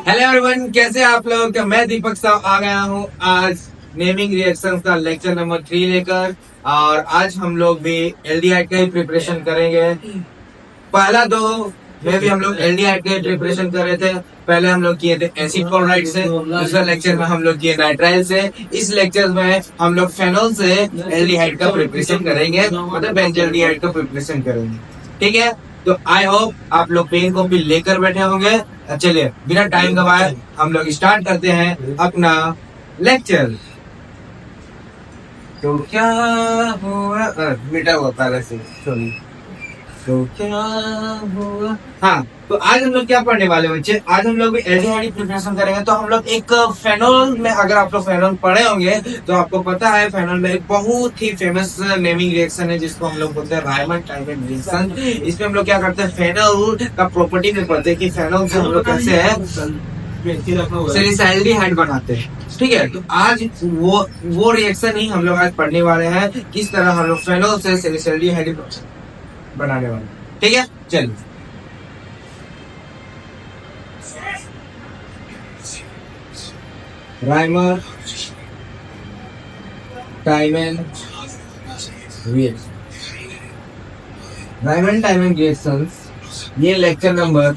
Hello everyone, कैसे आप लोग। मैं दीपक साहब आ गया हूँ आज नेमिंग रिएक्शंस का लेक्चर नंबर 3 लेकर। और आज हम लोग भी एलडीआई का ही प्रिपरेशन करेंगे। पहला दो में भी हम लोग एलडीआई का प्रिपरेशन कर रहे थे। पहले हम लोग किए थे एसिड क्लोराइड से, दूसरा लेक्चर में हम लोग किए नाइट्राइल से। इस लेक्चर में हम लोग फेनोल से एल्डिहाइड का प्रिपरेशन करेंगे, मतलब बेंजल्डिहाइड का प्रिपरेशन करेंगे। ठीक है, तो आई होप आप लोग पेन कॉपी लेकर बैठे होंगे। चलिए बिना टाइम गवाए हम लोग स्टार्ट करते हैं अपना लेक्चर। तो क्या हुआ, मिटा हुआ पहले से, सॉरी। तो क्या हुआ, हाँ। तो आज हम लोग क्या पढ़ने वाले बच्चे, आज हम लोग एल्डिहाइड प्रिपरेशन करेंगे। तो हम लोग एक फेनोल में, अगर आप लोग फेनोल पढ़े होंगे तो आपको पता है फेनोल में एक बहुत ही फेमस नेमिंग रिएक्शन है जिसको हम लोग बोलते हैं रायमंड-टाइमन रिएक्शन। इसमें हम लोग क्या करते हैं, फेनोल का प्रॉपर्टी में पढ़ते हैं कि फेनोल से हम लोग कैसे है एल्डिहाइड बनाते हैं। ठीक है, तो आज वो रिएक्शन ही हम लोग आज पढ़ने वाले हैं, किस तरह हम लोग फेनोल से एल्डिहाइड बनाने वाले। ठीक है, चलिए। रायमंड टाइमन रिएक्शन, रायमंड टाइमन रिएक्शंस, ये लेक्चर नंबर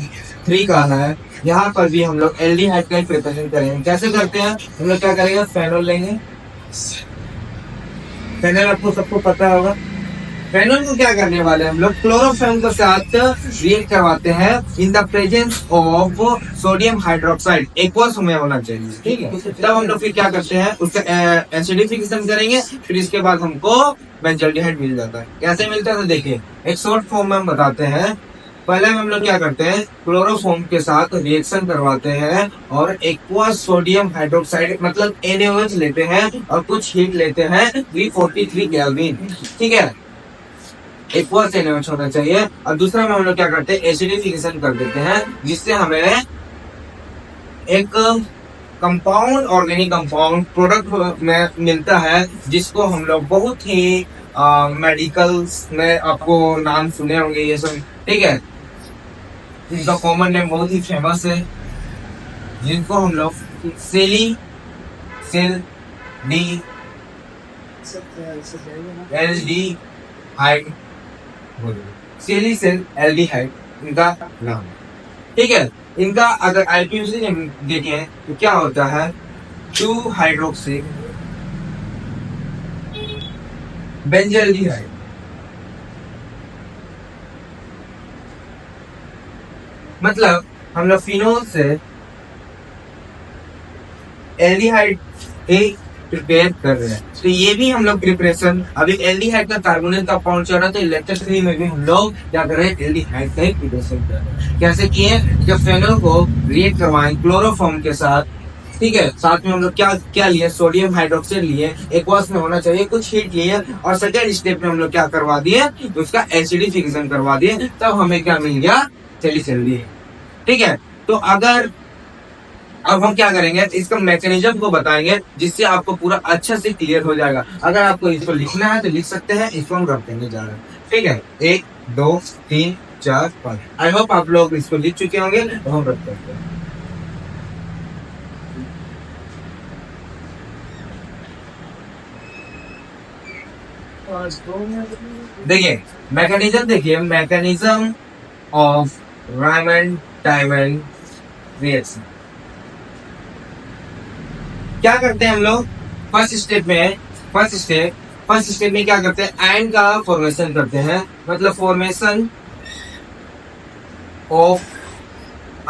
3 का है। यहाँ पर भी हम लोग एल्डिहाइड का प्रिपरेशन करेंगे। कैसे करते हैं, हम लोग क्या करेंगे, फेनोल लेंगे। फेनोल आपको सबको पता होगा। फेनोल को क्या करने वाले हैं, हम लोग क्लोरोफॉर्म के साथ रिएक्ट करवाते हैं in the presence of sodium hydroxide. Aqueous में होना चाहिए। ठीक है, तब हम लोग फिर क्या करते हैं, उसका एसिडिफिकेशन करेंगे। फिर इसके बाद हमको बेंजल्डिहाइड मिल जाता है। कैसे मिलता है, तो देखिए एक शॉर्ट फॉर्म में हम बताते हैं। पहले हम लोग क्या करते हैं, क्लोरोफॉर्म के साथ रिएक्शन करवाते हैं और एक्वस सोडियम हाइड्रोक्साइड मतलब NaOH लेते हैं और कुछ हीट लेते हैं 343 केल्विन। ठीक है, एक्वस NaOH होना चाहिए। और दूसरा में हम लोग क्या करते हैं, एसिडिफिकेशन कर देते हैं, जिससे हमें एक कंपाउंड, ऑर्गेनिक कंपाउंड प्रोडक्ट में मिलता है, जिसको हम लोग बहुत ही मेडिकल्स में आपको नाम सुने होंगे ये सब। ठीक है, इनका कॉमन नेम बहुत ही फेमस है, जिनको हम लोग सेली सेल डी एल्डिहाइड, सेलिसिल एल्डिहाइड इनका नाम। ठीक है, इनका अगर आईपीसी देखें तो क्या होता है, 2 हाइड्रोक्सी बेंजल्डिहाइड। मतलब हम लोग फिनोल से एल्डिहाइड प्रिपेयर कर रहे हैं। तो ये भी हम लोग प्रिपरेशन, अभी एल्डिहाइड का कार्बोनेट का कंपाउंड चल रहा था, लेक्चर 3 में भी हम लोग क्या कर रहे हैं, एल्डिहाइड का ही प्रिपरेशन कर रहे हैं। कैसे किए, जब फेनोल को रिएक्ट करवाएं क्लोरोफॉर्म के साथ। ठीक है, साथ में हम लोग क्या क्या लिए, सोडियम हाइड्रोक्साइड लिए, एक्वस में होना चाहिए, कुछ हीट लिए, और सेकेंड स्टेप में हम लोग क्या करवा दिए, उसका एसिडिफिकेशन करवा दिए। तब हमें क्या मिल गया, सेलिसिल। ठीक है, तो अगर अब हम क्या करेंगे, इसका मैकेनिज्म को बताएंगे, जिससे आपको पूरा अच्छा से क्लियर हो जाएगा। अगर आपको इसको लिखना है तो लिख सकते हैं, इसको हम रख देंगे जा रहे हैं। ठीक है, 1 2 3 4 5। आई होप आप लोग इसको लिख चुके होंगे, तो हम रख सकते हैं। देखिए मैकेनिज्म, देखिए मैकेनिज्म ऑफ रायमंड टाइमन रिएक्शन। क्या करते हैं हम लोग, फर्स्ट स्टेप में क्या करते हैं, आयन का फॉर्मेशन करते हैं, मतलब फॉर्मेशन ऑफ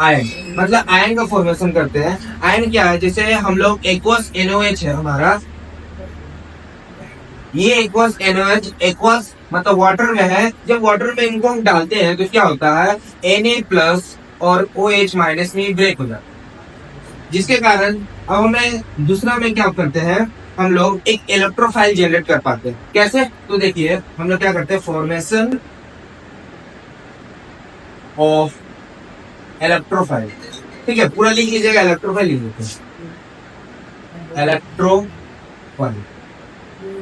आयन, मतलब आयन का फॉर्मेशन करते हैं। आयन क्या है, जैसे हम लोग एक्वस NaOH है हमारा, ये एक्वस NaOH, एक्वस मतलब वाटर में है। जब वाटर में इनको हम डालते हैं तो क्या होता है, Na+ और OH- में ब्रेक हो जाता है, जिसके कारण अब हमें दूसरा में क्या करते हैं, हम लोग एक इलेक्ट्रोफाइल जनरेट कर पाते हैं। कैसे, तो देखिए हम लोग क्या करते हैं, फॉर्मेशन ऑफ इलेक्ट्रोफाइल। ठीक है, पूरा लिख लीजिएगा, इलेक्ट्रोफाइल लिख लेते हैं, इलेक्ट्रोफाइल।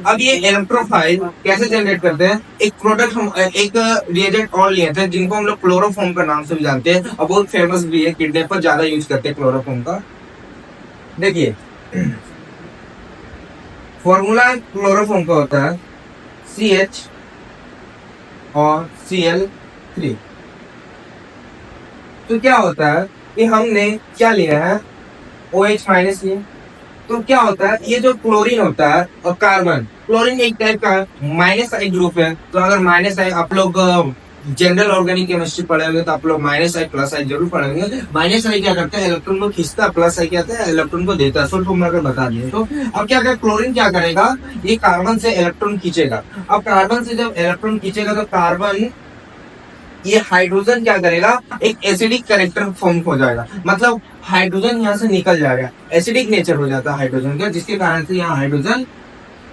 अब ये इलेक्ट्रोफाइल कैसे जनरेट करते हैं? एक प्रोडक्ट हम एक रिएजेंट और लिए थे जिनको हम लोग क्लोरोफॉर्म का नाम से भी जानते हैं और बहुत फेमस भी है, किडनी पर ज्यादा यूज करते हैं क्लोरोफॉर्म का। देखिए फॉर्मूला क्लोरोफॉर्म का होता है CH और Cl3। तो क्या होता है कि हमने क्या लिया है, OH माइनस लिया। तो क्या होता है, ये जो क्लोरीन होता है और कार्बन, क्लोरीन एक टाइप का माइनस आई ग्रुप है। तो अगर माइनस आई, आप लोग जनरल ऑर्गेनिक केमिस्ट्री पढ़े होंगे तो आप लोग माइनस आई प्लस आई जरूर पढ़ेंगे। माइनस आई क्या करता है, इलेक्ट्रॉन को खींचता है, प्लस आई क्या है, इलेक्ट्रॉन को देता है। सो तुम अगर बता दिए तो अब क्या करेगा, क्लोरीन क्या करेगा, ये कार्बन से इलेक्ट्रॉन खींचेगा। अब कार्बन से जब इलेक्ट्रॉन खींचेगा तो कार्बन, ये हाइड्रोजन क्या करेगा, एक एसिडिक कैरेक्टर फॉर्म हो जाएगा। मतलब हाइड्रोजन यहाँ से निकल जाएगा, एसिडिक नेचर हो जाता है हाइड्रोजन का, जिसके कारण से यहाँ हाइड्रोजन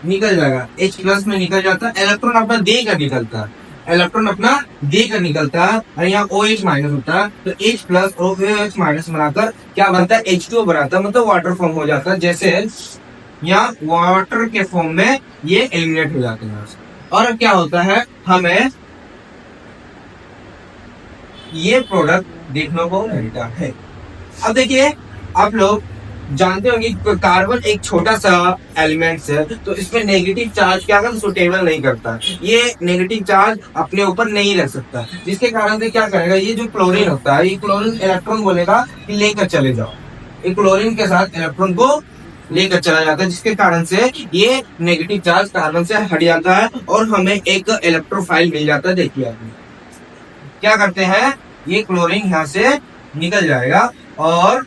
निकल जाएगा, H प्लस में निकल जाता है। इलेक्ट्रॉन अपना दे कर निकलता है, इलेक्ट्रॉन अपना दे कर निकलता है और यहाँ OH माइनस होता है। तो H प्लस और OH माइनस बनाकर क्या बनता है, H2O बनाता है, मतलब वाटर फॉर्म हो जाता है। जैसे यहाँ वाटर के फॉर्म में ये एलिमिनेट हो जाते हैं। और अब क्या होता है, हमें ये प्रोडक्ट देखने को मिलता है। अब देखिए आप लोग जानते होंगे कार्बन एक छोटा सा एलिमेंट्स है, तो इसमें नेगेटिव चार्ज क्या कर सुटेबल नहीं करता, ये नेगेटिव चार्ज अपने ऊपर नहीं रख सकता, जिसके कारण से क्या करेगा, ये जो क्लोरीन होता है, ये क्लोरीन इलेक्ट्रॉन बोलेगा कि लेकर चले जाओ, ये क्लोरीन के साथ इलेक्ट्रॉन को लेकर चला जाता है, जिसके कारण से ये नेगेटिव चार्ज कार्बन से हट जाता है और हमें एक इलेक्ट्रोफाइल मिल जाता है। देखिए आपने क्या करते हैं, ये क्लोरीन यहाँ से निकल जाएगा और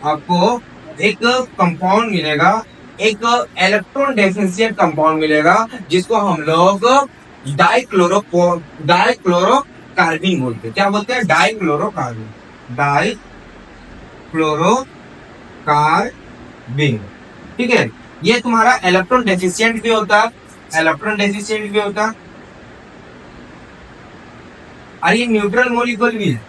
आपको एक कंपाउंड मिलेगा, एक इलेक्ट्रॉन डेफिशिएंट कंपाउंड मिलेगा, जिसको हम लोग डाइक्लोरोकार्बिन बोलते हैं। क्या बोलते हैं, डाइक्लोरोकार्बिन, डाइक्लोरोकार्बिन। ठीक है, ये तुम्हारा इलेक्ट्रॉन डेफिशिएंट भी होता है, इलेक्ट्रॉन डेफिशिएंट भी होता है, और ये न्यूट्रल मॉलिक्यूल भी है।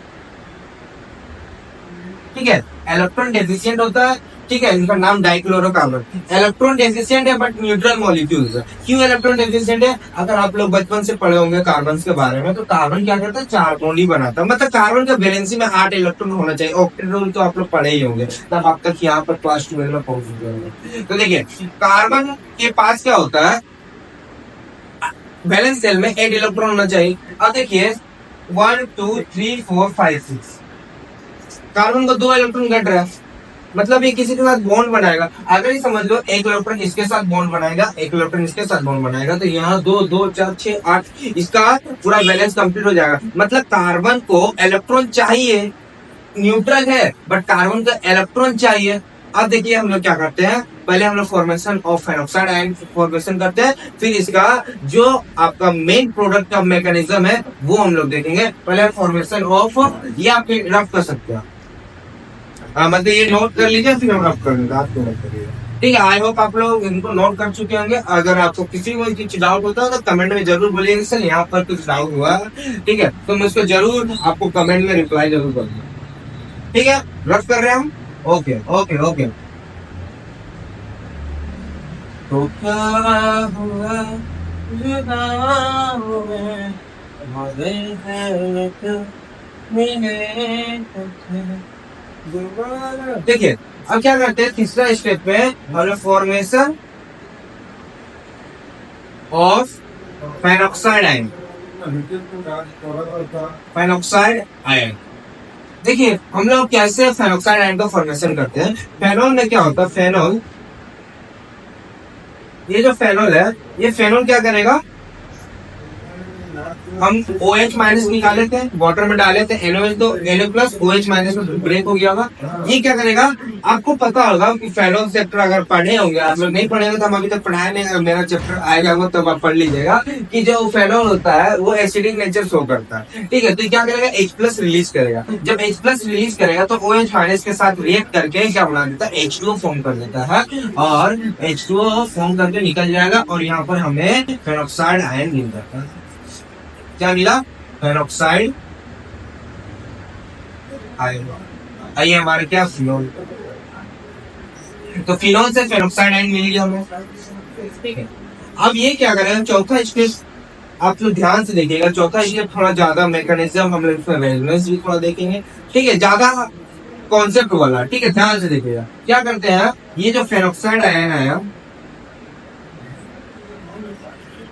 ठीक है, इलेक्ट्रॉन डेफिशिएंट होता है, ठीक है, इनका नाम डाइक्लोरोकार्बन। इलेक्ट्रॉन डेफिशिएंट है बट न्यूट्रल मॉलिक्यूल्स है। क्यों इलेक्ट्रॉन डेफिशिएंट है, अगर आप लोग बचपन से पढ़े होंगे कार्बन के बारे में, तो कार्बन क्या करता है, 4 बॉन्ड ही बनाता है। मतलब कार्बन का वैलेंसी में 8 इलेक्ट्रॉन होना चाहिए। ऑक्टेट रूल तो आप लोग पढ़े ही होंगे, तब आप तक यहाँ पर क्लास 12 में पहुंच चुके होंगे। तो देखिए कार्बन के पास क्या होता है, वैलेंस सेल में 8 इलेक्ट्रॉन होना चाहिए। अब देखिए 1 2 3 4 5 6, कार्बन को 2 इलेक्ट्रॉन घट रहा है, मतलब ये किसी के साथ बॉन्ड बनाएगा। अगर ये समझ लो एक इलेक्ट्रॉन इसके साथ बॉन्ड बनाएगा, एक इलेक्ट्रॉन इसके साथ बॉन्ड बनाएगा, तो यहाँ 2 2 4 6 8, इसका पूरा बैलेंस कंप्लीट हो जाएगा। मतलब कार्बन को इलेक्ट्रॉन चाहिए, न्यूट्रल है बट कार्बन का इलेक्ट्रॉन चाहिए। अब देखिए हम लोग क्या करते हैं, पहले हम लोग formation of phenoxide ion formation करते हैं, फिर इसका जो आपका मेन प्रोडक्ट का मैकेनिज्म है वो हम लोग देखेंगे। पहले फॉर्मेशन ऑफ, ये आप रफ कर सकते हैं, मतलब ये नोट कर लीजिए, फिर हम रफ कर लेंगे, आपको नोट करिए। ठीक है, आई होप आप लोग इनको नोट कर चुके होंगे। अगर आपको किसी को कुछ डाउट होता है तो कमेंट में जरूर बोलिएगा, सर यहाँ पर कुछ डाउट हुआ, ठीक है, तो मैं उसको जरूर आपको कमेंट में रिप्लाई जरूर करूंगा। ठीक है, रफ कर रहे हैं हम, ओके ओके ओके। तो क्या हुआ जुदा हुए, मज़े हैं तो मिले दोबारा। देखिए अब क्या करते हैं, तीसरा स्टेप में हम formation of phenoxide ion, phenoxide ion. देखिए हम लोग कैसे फेनॉक्साइड आयन का फॉर्मेशन करते हैं। फेनॉल में क्या होता है, फेनॉल, ये जो फेनॉल है, ये फेनॉल क्या करेगा, हम OH माइनस निकाले थे, वाटर में डाले थे NaOH, तो Na प्लस OH माइनस में ब्रेक हो गया होगा। ये क्या करेगा, आपको पता होगा कि फेनॉल चैप्टर अगर पढ़े होंगे, आप लोग नहीं पढ़ेंगे तो हम अभी तक पढ़ाया नहीं, अगर मेरा चैप्टर आएगा वो तब आप पढ़ लीजिएगा कि जो फेनॉल होता है वो एसिडिक नेचर शो करता है। ठीक है, तो क्या करेगा, H प्लस रिलीज करेगा। जब H प्लस रिलीज करेगा तो OH माइनस के साथ रिएक्ट करके क्या बना देता है, H2O फॉर्म कर देता है, और H2O फॉर्म करके निकल जाएगा और यहाँ पर हमें फेनॉक्साइड आयन मिल जाता है। क्या मिला, फेनॉक्साइड आयन। आइए हमारे क्या, फिनोल, तो फिनोल से फेनॉक्साइड आयन मिल गया हमें। ठीक है, अब ये क्या करेंगे, चौथा स्टेप आप लोग ध्यान से देखिएगा। चौथा स्टेप थोड़ा ज्यादा मैकेनिज्म हम लोग इसमें रेजोनेंस भी थोड़ा देखेंगे, ठीक है, ज्यादा कॉन्सेप्ट वाला, ठीक है, ध्यान से देखिएगा। क्या करते हैं, ये जो फेनोक्साइड आयन है,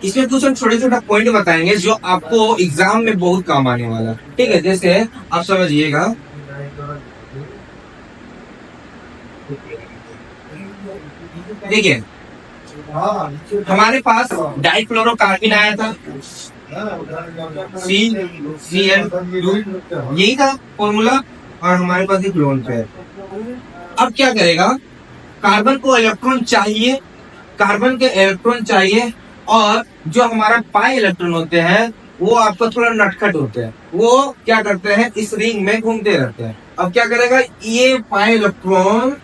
इसमें कुछ हम छोटे छोटे पॉइंट बताएंगे जो आपको एग्जाम में बहुत काम आने वाला, ठीक है। जैसे आप समझिएगा, देखिए हमारे पास डाइक्लोरोकार्बिन आया था, CCl2, यही था फॉर्मूला, और हमारे पास एक लोन पेयर। अब क्या करेगा, कार्बन को इलेक्ट्रॉन चाहिए, कार्बन के इलेक्ट्रॉन चाहिए, और जो हमारा पाई इलेक्ट्रॉन होते हैं वो आपको थोड़ा नटखट होते हैं, वो क्या करते हैं, इस रिंग में घूमते रहते हैं। अब क्या करेगा, ये पाई इलेक्ट्रॉन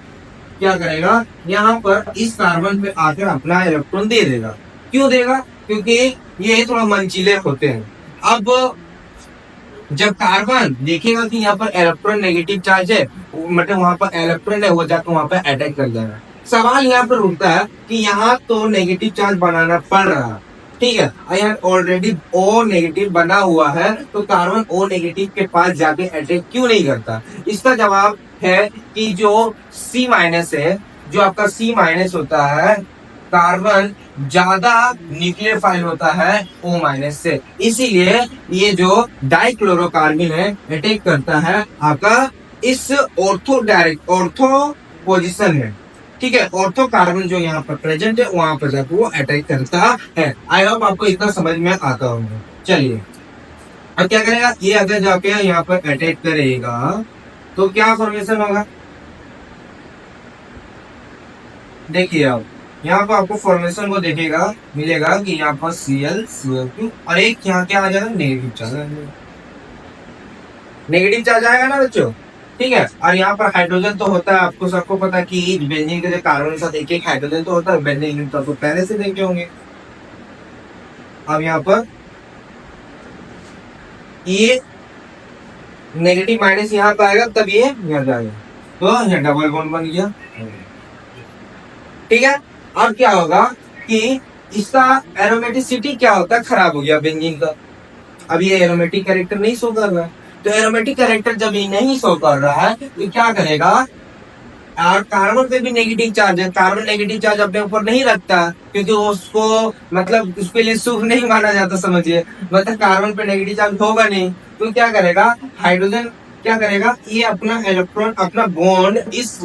क्या करेगा, यहाँ पर इस कार्बन पे आकर अपना इलेक्ट्रॉन दे देगा। क्यों देगा, क्योंकि ये थोड़ा मंचीले होते हैं। अब जब कार्बन देखेगा कि यहाँ पर इलेक्ट्रॉन नेगेटिव चार्ज है, मतलब वहां पर इलेक्ट्रॉन है, वो जाकर वहां पर अटैक कर जाएगा। सवाल यहाँ पर उठता है कि यहाँ तो नेगेटिव चार्ज बनाना पड़ रहा, ठीक है, और यहाँ ऑलरेडी O नेगेटिव बना हुआ है, तो कार्बन O नेगेटिव के पास जाके अटैक क्यों नहीं करता। इसका जवाब है कि जो C माइनस है, जो आपका C माइनस होता है, कार्बन ज्यादा न्यूक्लियोफाइल होता है O माइनस से, इसीलिए ये जो डाइक्लोरोकार्बिन है अटैक करता है आपका इस ऑर्थो पोजीशन है, ठीक है, ऑर्थो कार्बन जो यहाँ पर प्रेजेंट है वहां पर जाकर वो अटैक करता है। आई होप आपको इतना समझ में आता होगा। चलिए अब क्या करेगा, ये अगर जाके यहाँ पर अटैक करेगा तो क्या फॉर्मेशन होगा, देखिए अब यहाँ पर आपको फॉर्मेशन को देखेगा, मिलेगा कि यहाँ पर Cl2 और एक यहाँ क्या आ जाएगा, नेगेटिव चार्ज आ जाएगा, नेगेटिव चार्ज आएगा ना बच्चों, ठीक है। और यहाँ पर हाइड्रोजन तो होता है, आपको सबको पता है कि बेंजीन के कार्बन के साथ एक एक हाइड्रोजन तो होता है, बेंजीन तो आपको पहले से देखे होंगे। अब यहाँ पर ये नेगेटिव माइनस यहाँ पर आएगा, तब ये यहाँ जाएगा, तो यहाँ डबल बॉन्ड बन गया, ठीक है। अब क्या होगा कि इसका एरोमेटिसिटी क्या होता है, खराब हो गया बेंजीन का। अब ये एरोमेटिक कैरेक्टर नहीं शो कर रहा है, तो एरोमेटिक कैरेक्टर जब ये नहीं शो कर रहा है तो क्या करेगा, और कार्बन पे भी नेगेटिव चार्ज है, कार्बन नेगेटिव चार्ज अपने ऊपर नहीं रखता क्योंकि उसको मतलब उसके लिए शुभ नहीं माना जाता, समझिए, मतलब कार्बन पे नेगेटिव चार्ज होगा नहीं, तो क्या करेगा हाइड्रोजन, क्या करेगा, ये अपना इलेक्ट्रॉन, अपना बॉन्ड इस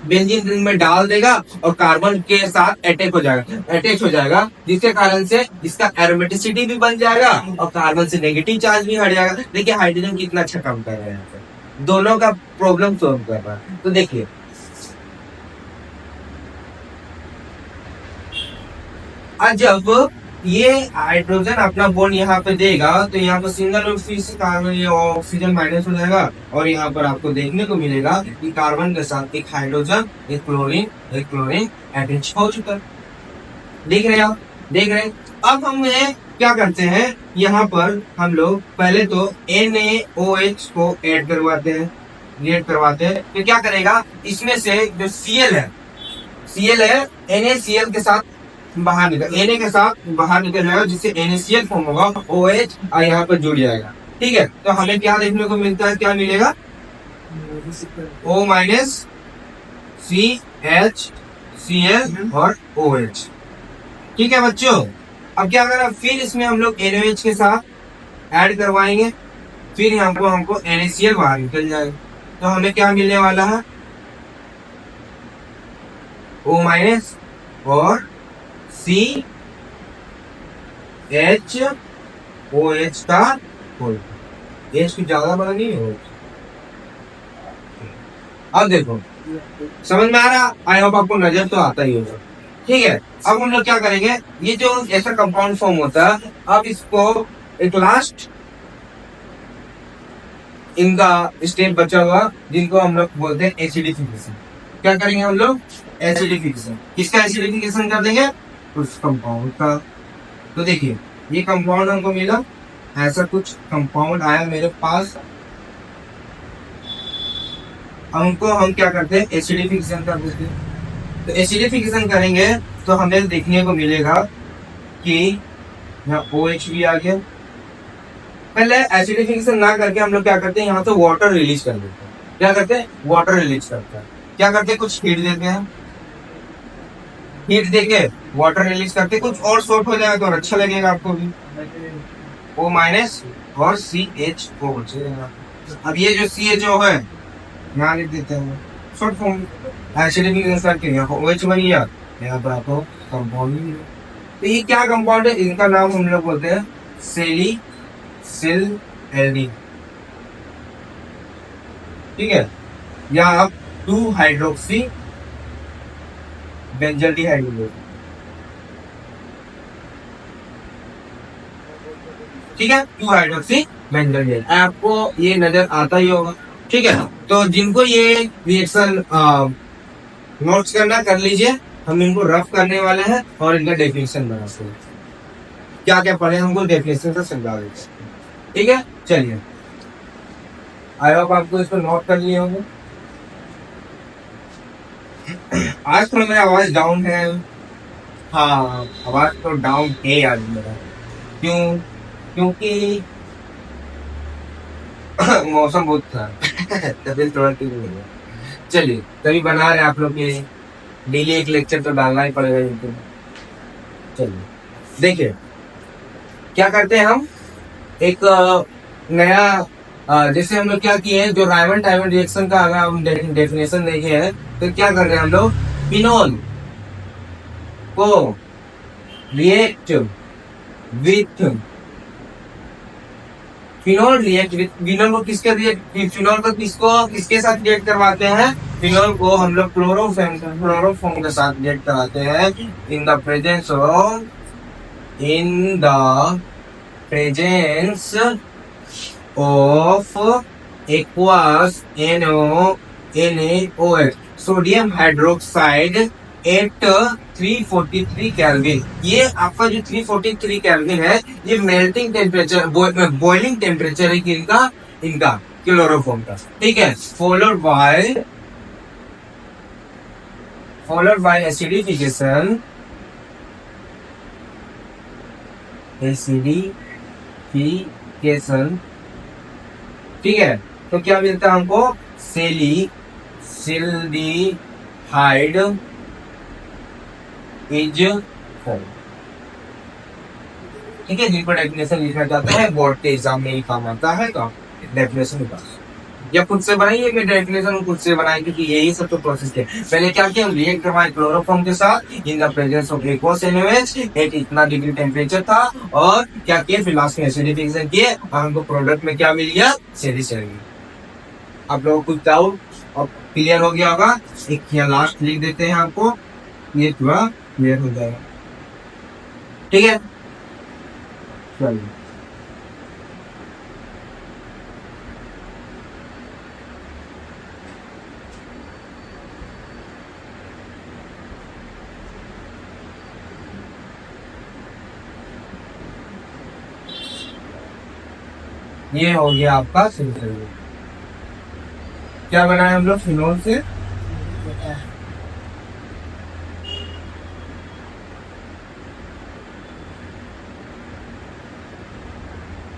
बेंजीन रिंग में डाल देगा और कार्बन के साथ अटैच हो जाएगा, जिसके कारण से इसका एरोमेटिसिटी भी बन जाएगा और कार्बन से नेगेटिव चार्ज भी हट जाएगा। देखिए हाइड्रोजन कितना अच्छा काम कर रहा है, यहाँ पे दोनों का प्रॉब्लम सॉल्व कर रहा है। तो देखिए आज जब ये हाइड्रोजन अपना बॉन्ड यहाँ पे देगा तो यहाँ पर सिंगल ऑक्सीजन कार्बन, ये ऑक्सीजन माइनस हो जाएगा, और यहाँ पर आपको देखने को मिलेगा कि कार्बन के साथ एक हाइड्रोजन, एक क्लोरीन अटैच हो चुका है। देख रहे हैं आप, देख रहे हैं। अब हम क्या करते हैं, यहाँ पर हम लोग पहले तो NaOH को ऐड करवाते हैं, तो क्या करेगा, इसमें से जो Cl है NaCl के साथ बाहर निकल, Na के साथ बाहर निकल जाएगा, जिससे NaCl फॉर्म होगा, OH और यहाँ पर जुड़ जाएगा, ठीक है। तो हमें क्या देखने को मिलता है, क्या मिलेगा, O माइनस CH और OH, ठीक है बच्चों। अब क्या करा, फिर इसमें हम लोग NaOH के साथ ऐड करवाएंगे, फिर यहाँ को हमको NaCl बाहर निकल जाएगा, तो हमें क्या मिलने वाला है, O माइनस और CHOH का होल, H कुछ ज्यादा बड़ा नहीं है। अब देखो समझ में आ रहा, आई होप आपको नजर तो आता ही होगा, ठीक है। अब हम लोग क्या करेंगे, ये जो ऐसा कंपाउंड फॉर्म होता है, अब इसको एक लास्ट इनका स्टेप बचा हुआ जिनको हम लोग बोलते हैं एसिडिफिकेशन। क्या करेंगे हम लोग, एसिडिफिकेशन। किसका एसिडिफिकेशन कर देंगे, उस कंपाउंड का। तो देखिए ये कंपाउंड हमको मिला, ऐसा कुछ कंपाउंड आया मेरे पास, हमको हम क्या करते हैं, एसिडिफिकेशन कर देते हैं। तो एसिडिफिकेशन करेंगे तो हमें देखने को मिलेगा कि यहाँ OH भी आ गया। पहले एसिडिफिकेशन ना करके हम लोग क्या करते हैं, यहाँ से वाटर रिलीज कर देते हैं। क्या करते हैं, वाटर रिलीज करते हैं। क्या करते हैं, कुछ हीट देते हैं, हीट देके वाटर रिलीज करते, कुछ और शॉर्ट हो जाएगा तो अच्छा लगेगा आपको भी। O माइनस और CHO बचेगा। अब ये जो CHO है यहाँ लिख देते हैं शॉर्ट फॉर्म, एसिडिफिकेशन करके यहाँ OH बन गया, यहाँ पर आपको कंपाउंड। तो ये क्या कंपाउंड है, इनका नाम हम लोग बोलते हैं सेलिसिल एल्डिहाइड। ठीक है, या आप 2 हाइड्रोक्सी बेंजल्डिहाइड बोलते हैं। ठीक है, 2 हाइड्रोक्सी बेंजल्डिहाइड, आपको ये नजर आता ही होगा। ठीक है, तो जिनको ये रिएक्शन नोट्स करना कर लीजिए, हम इनको रफ करने वाले हैं और इनका डेफिनेशन बनाते हैं। क्या क्या पढ़े हमको डेफिनेशन से समझा देते हैं। ठीक है, चलिए, आई होप आपको इसको नोट कर लिए होंगे। आज तो मेरा आवाज डाउन है। हाँ, आवाज तो डाउन है आज मेरा। क्यों? क्योंकि मौसम बहुत खराब तबीयत थोड़ा ठीक नहीं है। चलिए, तभी बना रहे आप लोग के लिए, डेली एक लेक्चर तो डालना ही पड़ेगा यूट्यूब। चलिए देखिए, क्या करते हैं हम, एक नया जैसे हम लोग क्या किए हैं, जो रायमंड टाइमंड रिएक्शन का अगर हम डेफिनेशन देखे हैं तो क्या कर रहे हैं हम लोग, फिनोल को रिएक्ट विथ फिनोल को किसके साथ रिएक्ट करवाते हैं, फिनोल को हम लोग क्लोरोफॉर्म के साथ रिएक्ट कराते हैं in the presence of aqueous NaOH sodium hydroxide eight 343 kelvin. ये आपका जो 343 केल्विन है, ये मेल्टिंग टेम्परेचर, बॉइलिंग टेम्परेचर है इनका क्लोरोफॉर्म का। ठीक है, फॉलोड बाय एसिडिफिकेशन ठीक है, तो क्या मिलता है हमको, सेलिसिल्डिहाइड इज फॉर्म। ठीक है, जिनको डेफिनेशन लिखना चाहता है बोर्ड के एग्जाम में ही काम आता है, तो डेफिनेशन निकाल या खुद से बनाइए, मैं डेफिनेशन खुद से बनाए, क्योंकि यही सब तो प्रोसेस थे। पहले क्या किया, हम रिएक्ट करवाए क्लोरोफॉर्म के साथ in the presence of aqueous NaOH, एक इतना डिग्री टेम्परेचर था, और क्या किया, फिर लास्ट में एसिडिफिकेशन किए और हमको प्रोडक्ट में क्या मिल गया, सेलिसिल। आप लोगों को कुछ डाउट और क्लियर हो गया होगा, एक यहाँ लास्ट लिख देते हैं आपको, ये पूरा क्लियर हो जाएगा। ठीक है, चलिए, ये हो गया आपका सिलिसिल। क्या बनाया हम लोग, फिनोल से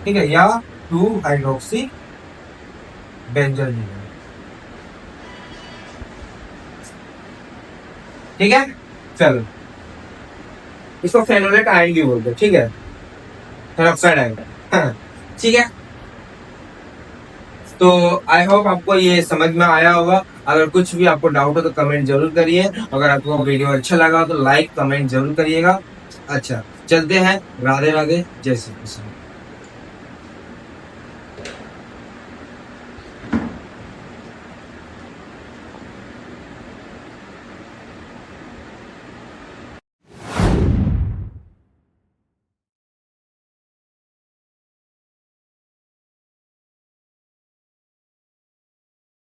ठीक है, या 2 हाइड्रोक्सी बेंजोइल। ठीक है, चलो, इसको फेनोलेट आयन भी बोलते हैं। ठीक है, फेनोक्साइड आयन। ठीक है, तो आई होप आपको ये समझ में आया होगा। अगर कुछ भी आपको डाउट हो तो कमेंट जरूर करिए। अगर आपको वीडियो अच्छा लगा तो लाइक कमेंट जरूर करिएगा। अच्छा, चलते हैं, राधे राधे, जय श्री कृष्ण।